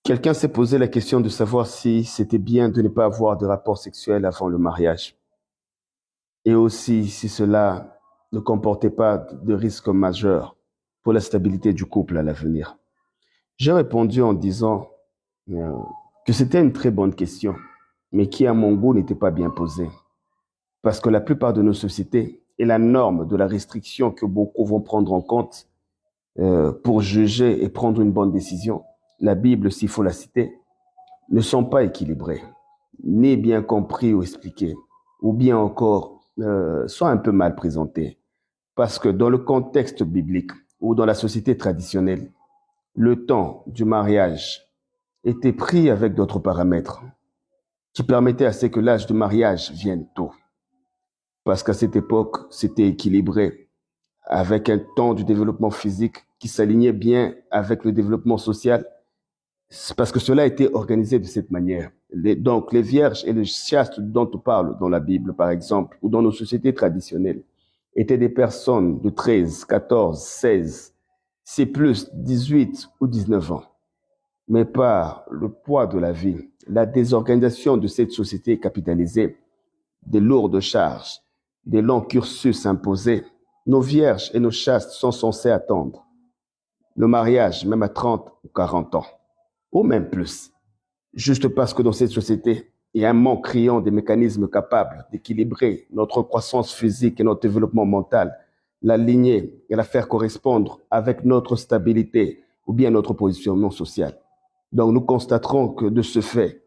Quelqu'un s'est posé la question de savoir si c'était bien de ne pas avoir de rapport sexuel avant le mariage et aussi si cela ne comportait pas de risques majeurs pour la stabilité du couple à l'avenir. J'ai répondu en disant euh, que c'était une très bonne question, mais qui à mon goût n'était pas bien posée. Parce que la plupart de nos sociétés et la norme de la restriction que beaucoup vont prendre en compte pour juger et prendre une bonne décision, la Bible, s'il faut la citer, ne sont pas équilibrés, ni bien compris ou expliqués, ou bien encore sont un peu mal présentés. Parce que dans le contexte biblique ou dans la société traditionnelle, le temps du mariage était pris avec d'autres paramètres qui permettaient à ce que l'âge de mariage vienne tôt. Parce qu'à cette époque, c'était équilibré avec un temps du développement physique qui s'alignait bien avec le développement social. C'est parce que cela a été organisé de cette manière. Donc, les vierges et les chastes dont on parle dans la Bible, par exemple, ou dans nos sociétés traditionnelles, étaient des personnes de 13, 14, 16, c'est plus 18 ou 19 ans. Mais par le poids de la vie, la désorganisation de cette société capitalisée, des lourdes charges, des longs cursus imposés, nos vierges et nos chastes sont censés attendre le mariage, même à 30 ou 40 ans, ou même plus. Juste parce que dans cette société, il y a un manque criant des mécanismes capables d'équilibrer notre croissance physique et notre développement mental, l'aligner et la faire correspondre avec notre stabilité ou bien notre positionnement social. Donc nous constaterons que de ce fait,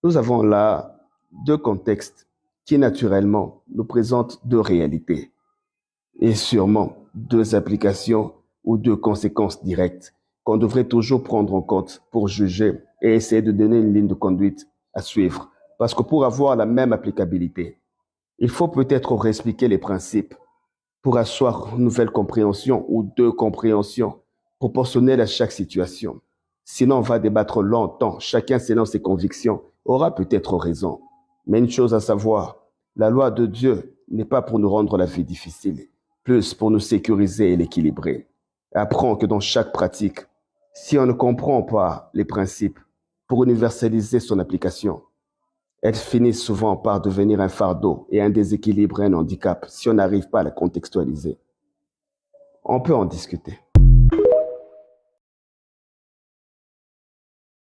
nous avons là deux contextes qui naturellement nous présentent deux réalités et sûrement deux applications ou deux conséquences directes qu'on devrait toujours prendre en compte pour juger et essayer de donner une ligne de conduite à suivre. Parce que pour avoir la même applicabilité, il faut peut-être réexpliquer les principes pour asseoir une nouvelle compréhension ou deux compréhensions proportionnelles à chaque situation. Sinon, on va débattre longtemps, chacun selon ses convictions aura peut-être raison. Mais une chose à savoir, la loi de Dieu n'est pas pour nous rendre la vie difficile, plus pour nous sécuriser et l'équilibrer. Apprends que dans chaque pratique, si on ne comprend pas les principes pour universaliser son application, elles finissent souvent par devenir un fardeau et un déséquilibre et un handicap si on n'arrive pas à la contextualiser. On peut en discuter.